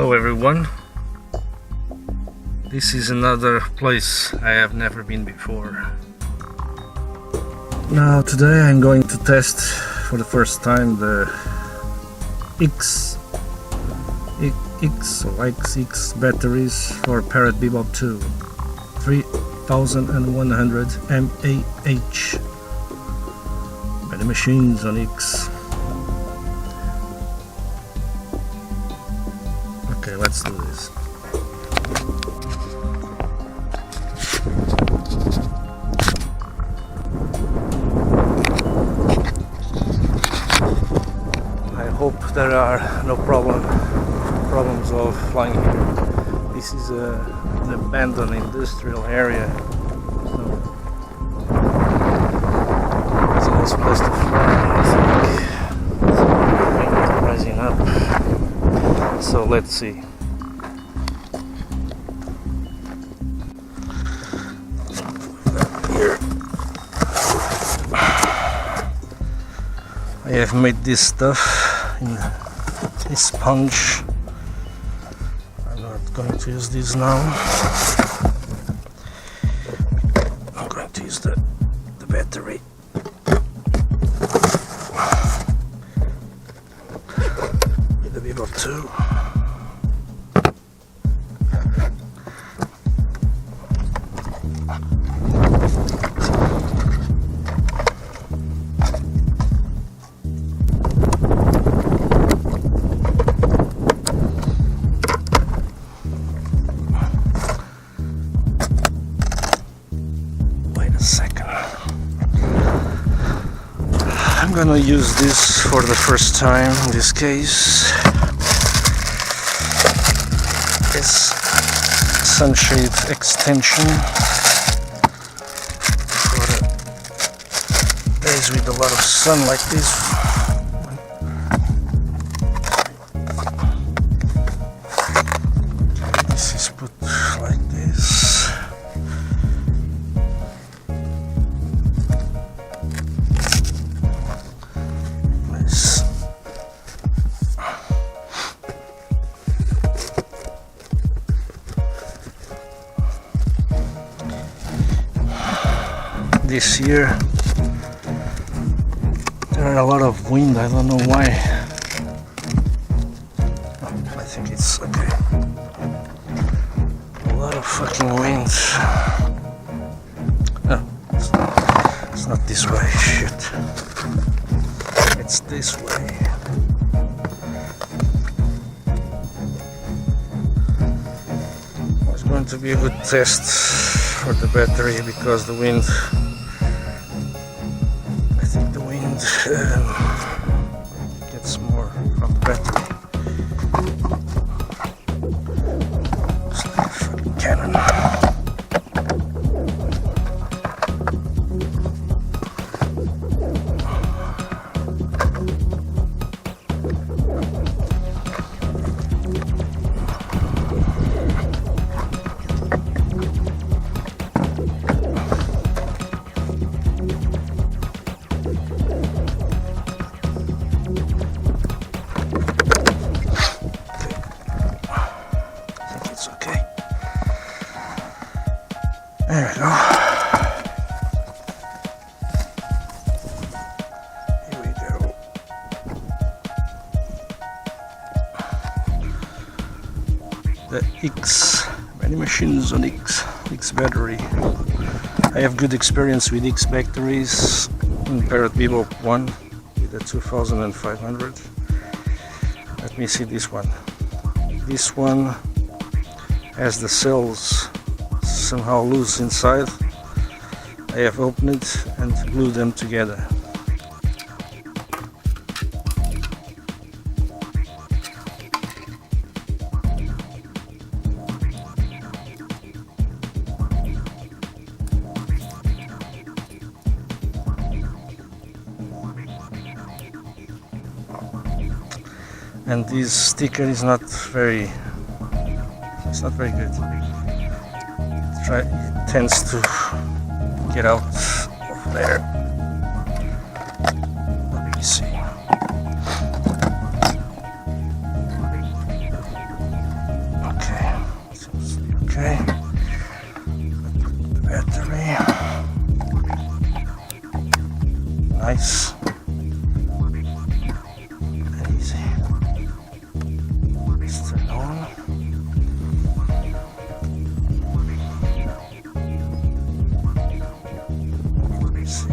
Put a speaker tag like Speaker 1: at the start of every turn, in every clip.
Speaker 1: Hello everyone, this is another place I have never been before. Now today I'm going to test for the first time the XX batteries for Parrot Bebop 2 3100 mAh by the machines on X. Okay, let's do this. I hope there are no problems of flying here. This is an abandoned industrial area, so it's a nice place to fly. I think it's rising up. So let's see. Here I have made this stuff in a sponge. I'm not going to use this now. I'm going to use the battery. With the Bebop 2. I'm gonna use this for the first time in this case. This sunshade extension for days with a lot of sun like this. Okay, this is put like this. This year there are a lot of wind, I don't know why. Oh, I think it's okay. A lot of fucking wind. No, it's not this way, shit. It's this way. It's going to be a good test for the battery because the wind, I think the wind gets more from the battery. It's like a fucking cannon. There we go. Here we go. The X, many machines on X battery. I have good experience with X batteries in Parrot Bebop 1 with the 2500. Let me see this one. This one has the cells somehow loose inside. I have opened it and glued them together. And this sticker is not very good. It tends to get out of there. Let me see. nice and easy. Let's turn on. Let's see.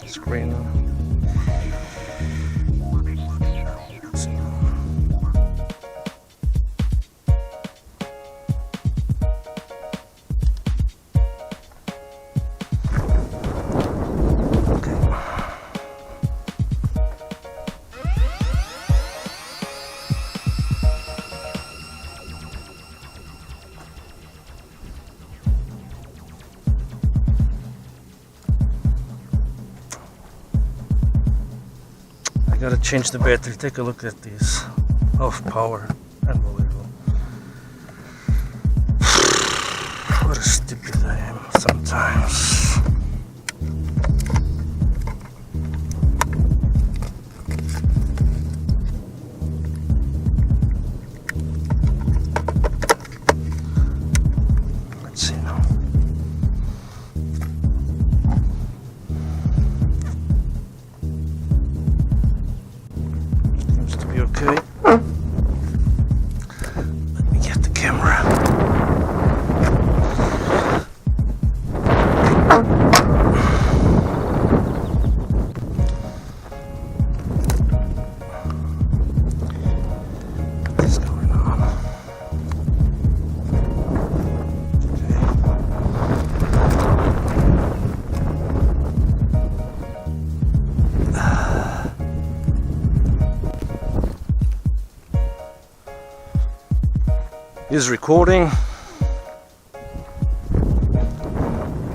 Speaker 1: The screen. I gotta change the battery. Take a look at this. Off power. Unbelievable. What a stupid I am sometimes. Let's see now. Okay, let me get the camera. What's going on? Is recording.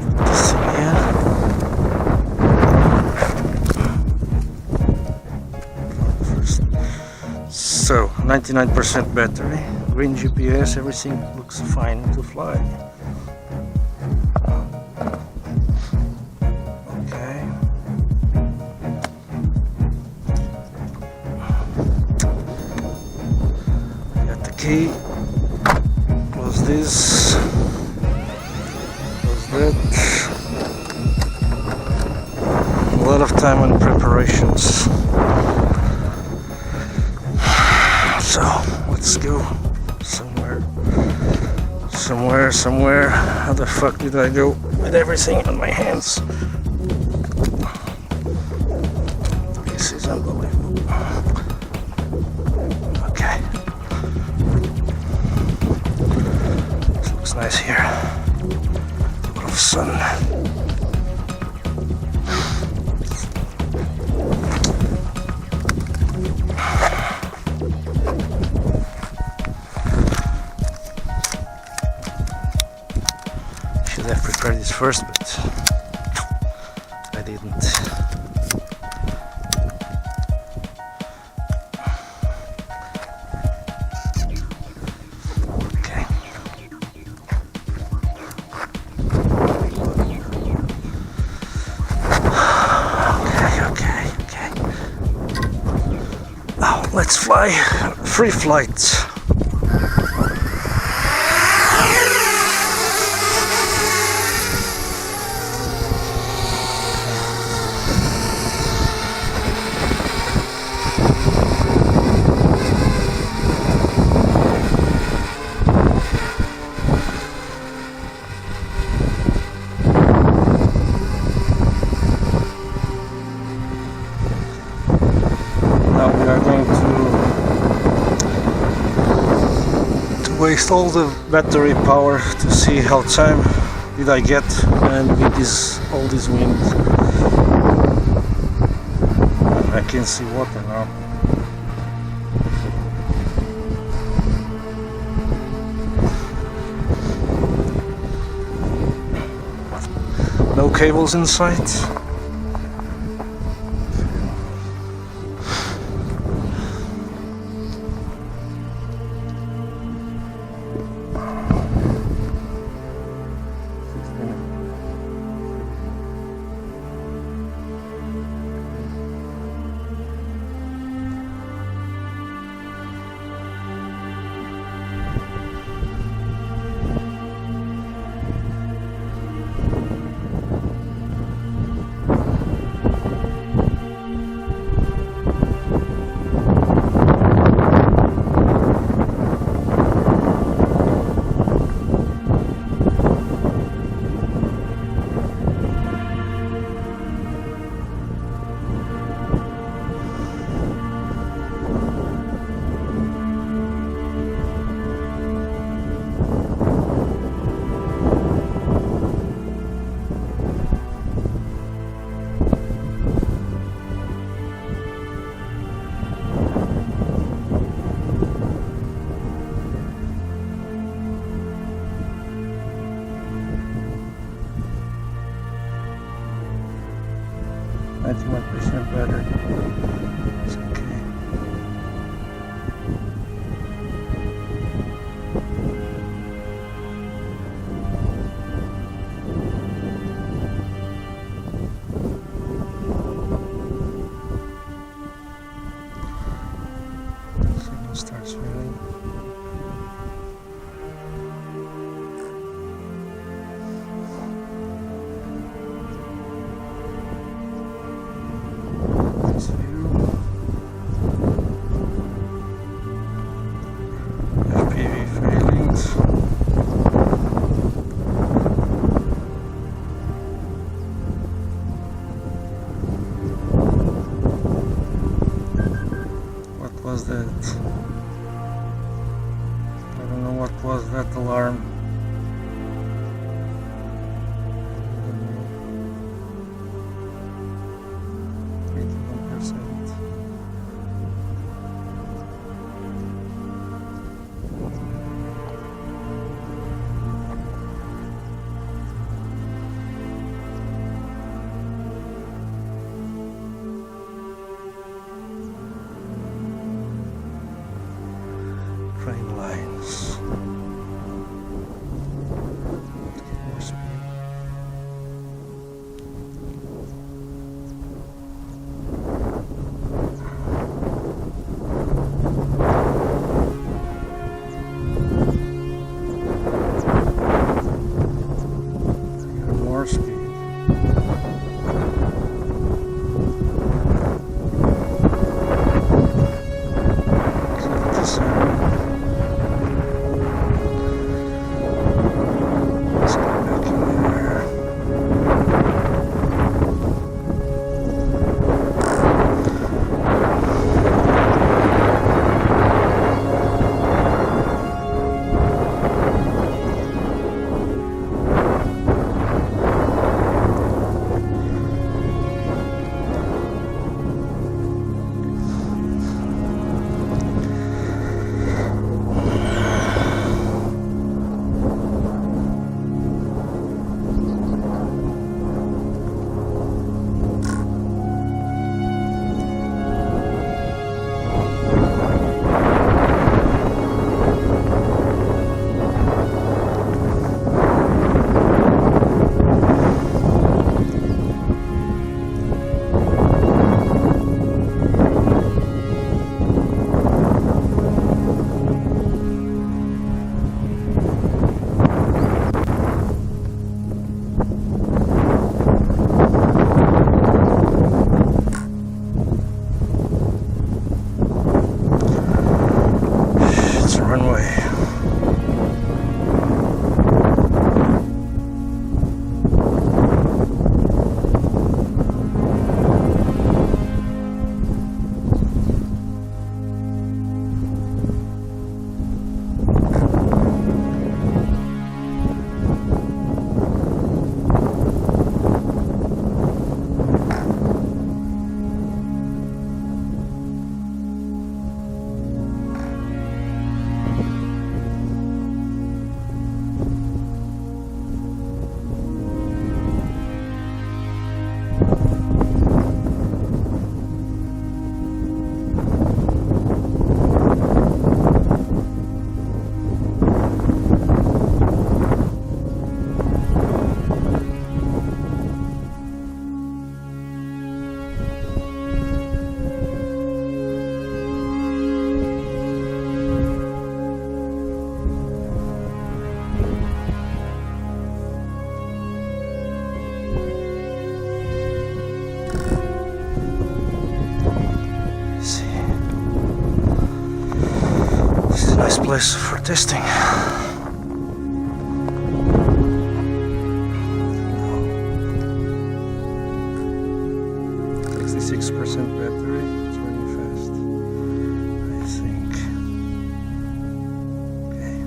Speaker 1: Put this in here. So 99% battery, green GPS, everything looks fine to fly. Okay. Got the key. Close this, close that. A lot of time on preparations. So let's go somewhere. How the fuck did I go with everything on my hands? This is unbelievable. Okay. Looks nice here. A lot of sun. Should have prepared this first, but I didn't. Okay. Oh, let's fly. Free flight. Now we are going to waste all the battery power to see how time did I get, and with all this wind I can see water now. No cables in sight. 91% battery. It's okay. Signal starts failing. FPV failings. What was that? I don't know what was that alarm. 81%. Train lines. More speed. Even more speed. 77. Let's get back in there. It's a runway. This is a nice place for testing. 66% battery, it's running fast, I think. Okay,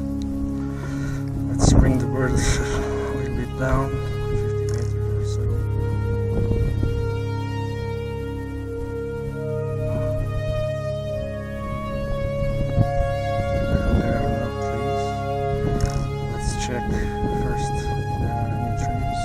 Speaker 1: let's bring the bird a little bit down, 50 meters or so. There are no trees. Let's check first if there are any trees.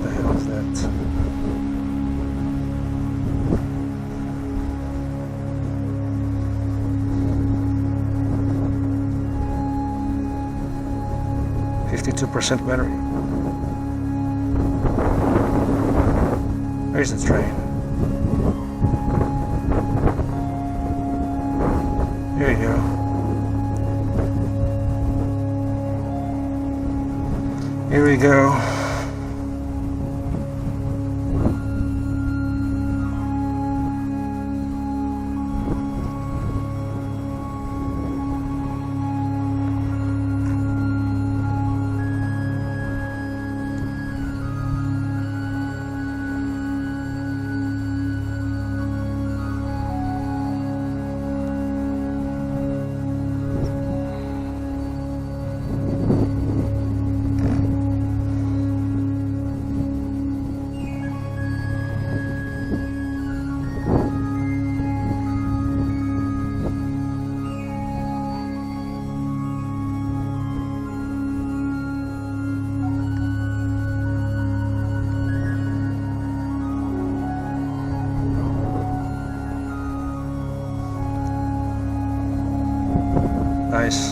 Speaker 1: What the hell is that? %52 battery. Where's the train? Here you go. Here we go. Nice.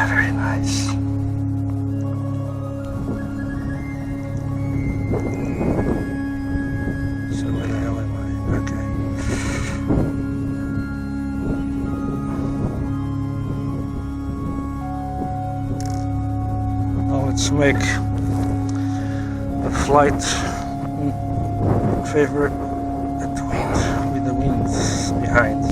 Speaker 1: Very nice. So where the hell am I? Okay. Now let's make the flight favorite. With the winds behind.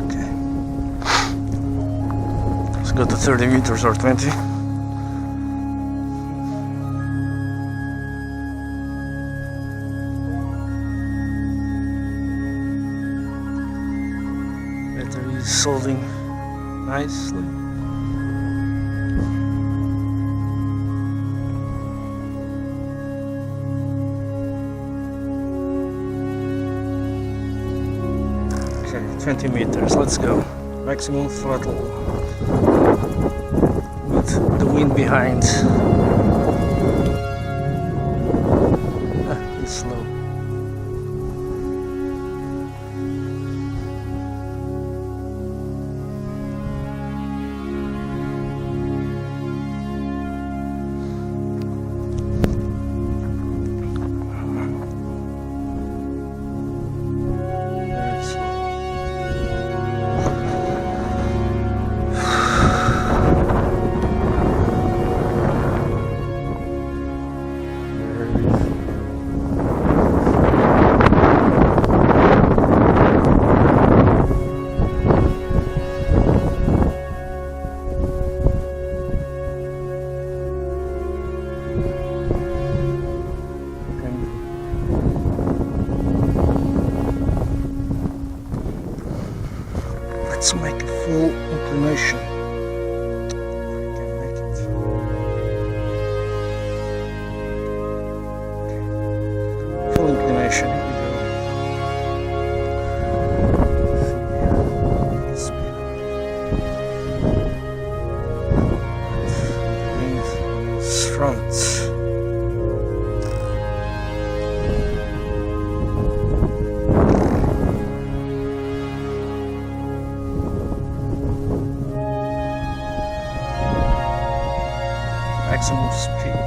Speaker 1: Okay. Let's go to 30 meters or 20. Battery is solving nicely. Okay, 20 meters, let's go. Maximum throttle with the wind behind. It's slow. Let's make a full inclination. I can make it. Okay. Full inclination, here we go. Speed. Wings front. Maximum speed.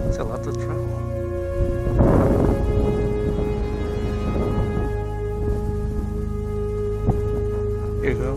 Speaker 1: It's a lot of travel. Here you go.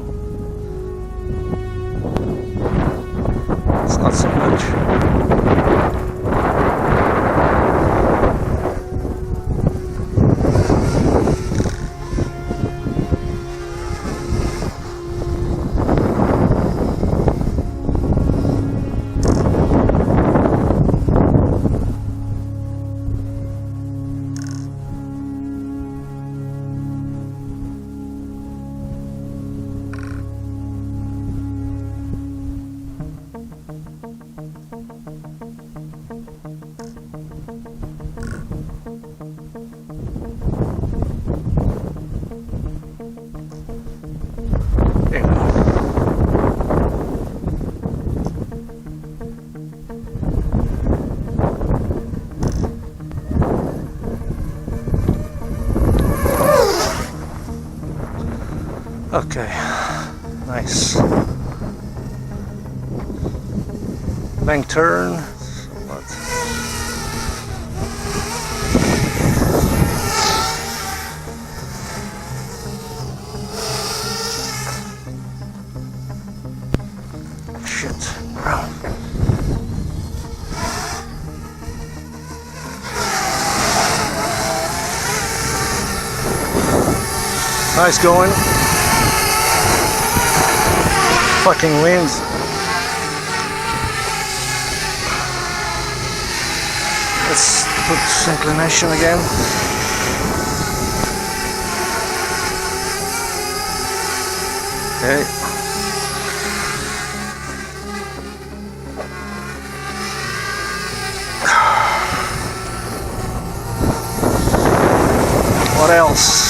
Speaker 1: Okay, nice. Bank turn. Somewhat. Shit. Brown. Nice going. Fucking winds. Let's put inclination again. Okay. What else?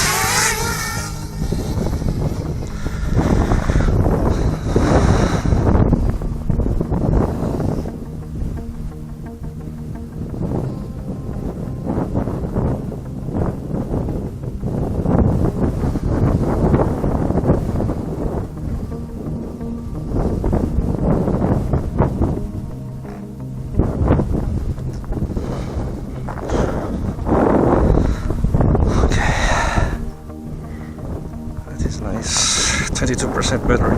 Speaker 1: Nice, 22% battery.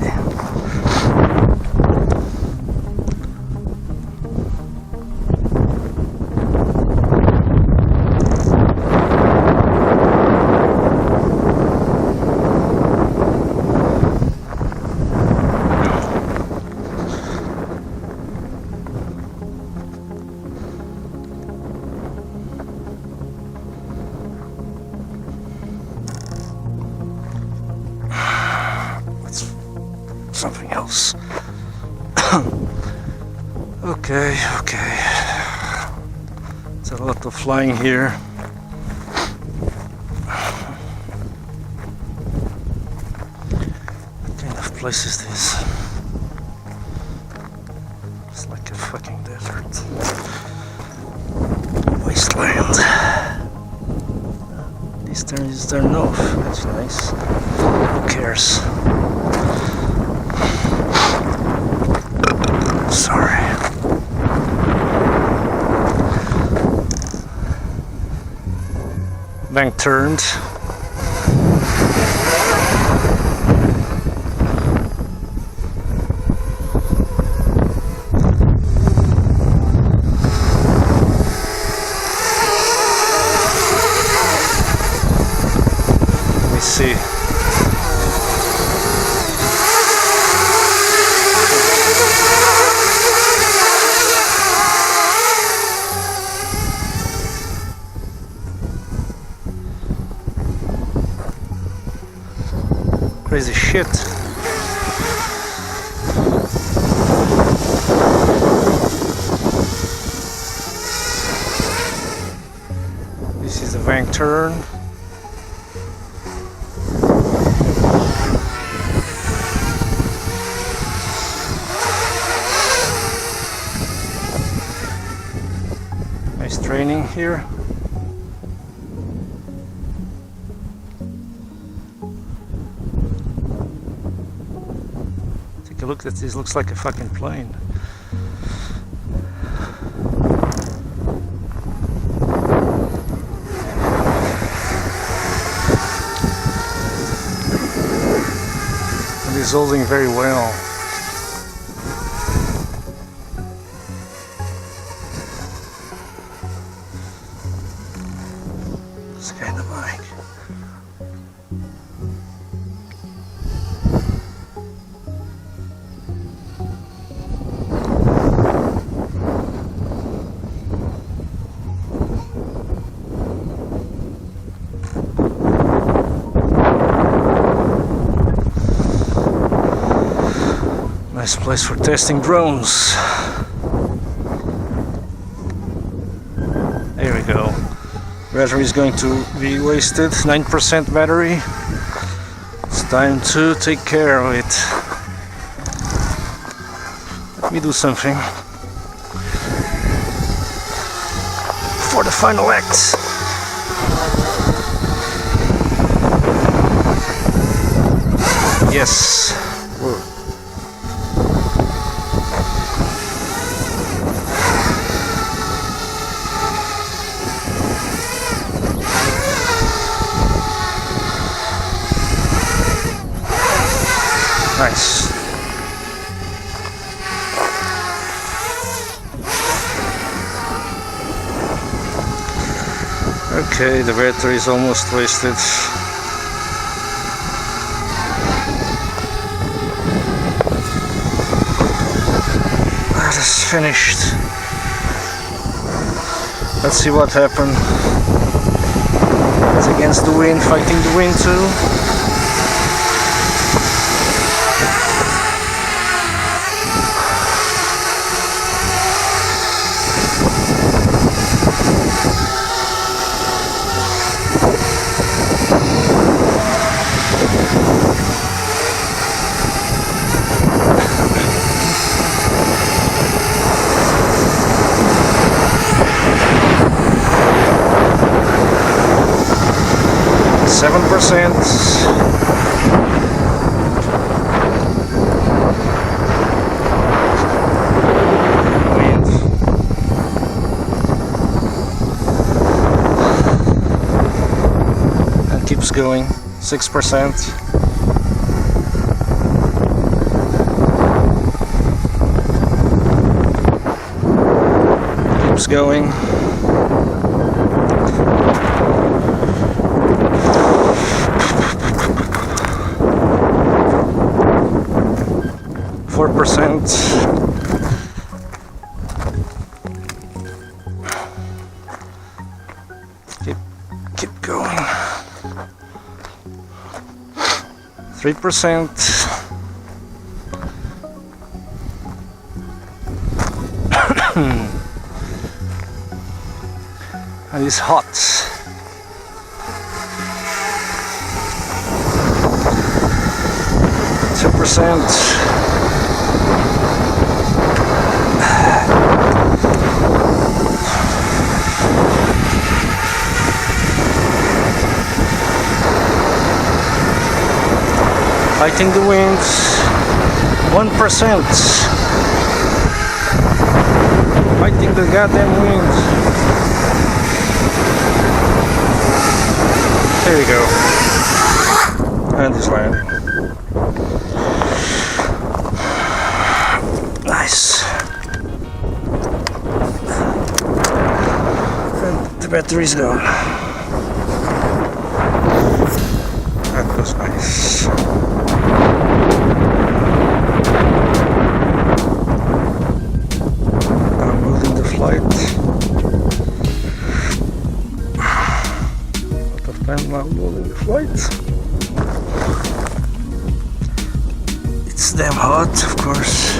Speaker 1: Something else. Okay. It's a lot of flying here. What kind of place is this? It's like a fucking desert. Wasteland. This turn is turned off. That's nice. Who cares? Sorry. Bank turned. Let me see. Crazy shit. This is the bank turn. Nice training here. Look at this, looks like a fucking plane. And it's holding very well. This kind of bike. Nice place for testing drones. There we go. Battery is going to be wasted. 9% battery. It's time to take care of it. Let me do something for the final act. Yes. Whoa. Nice. Okay, the battery is almost wasted. That is finished. Let's see what happened. It's against the wind, fighting the wind too. 7%. Wind. And keeps going. 6%. Keeps going. 4%. Keep going. 3%. And it's hot. 2%. Fighting the wind. 1%. Fighting the goddamn wind. There we go. And it's landing. Nice. And the battery's gone. That was nice. Downloading the flight. Lot of time downloading the flight. It's damn hot, of course.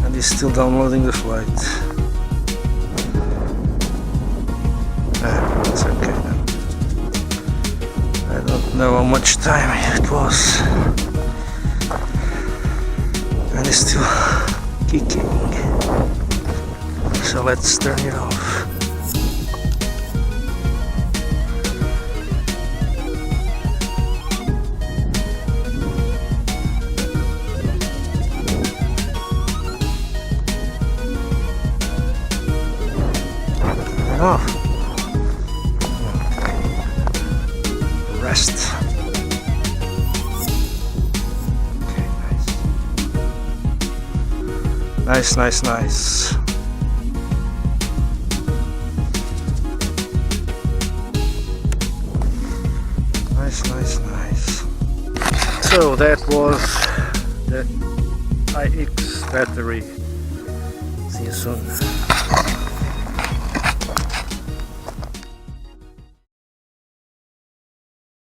Speaker 1: And he's still downloading the flight. It's okay then. I don't know how much time it was. And it's still kicking. So let's turn it off. Off. Okay. Rest. Okay, nice. Nice. Nice. So that was the iX battery. See you soon.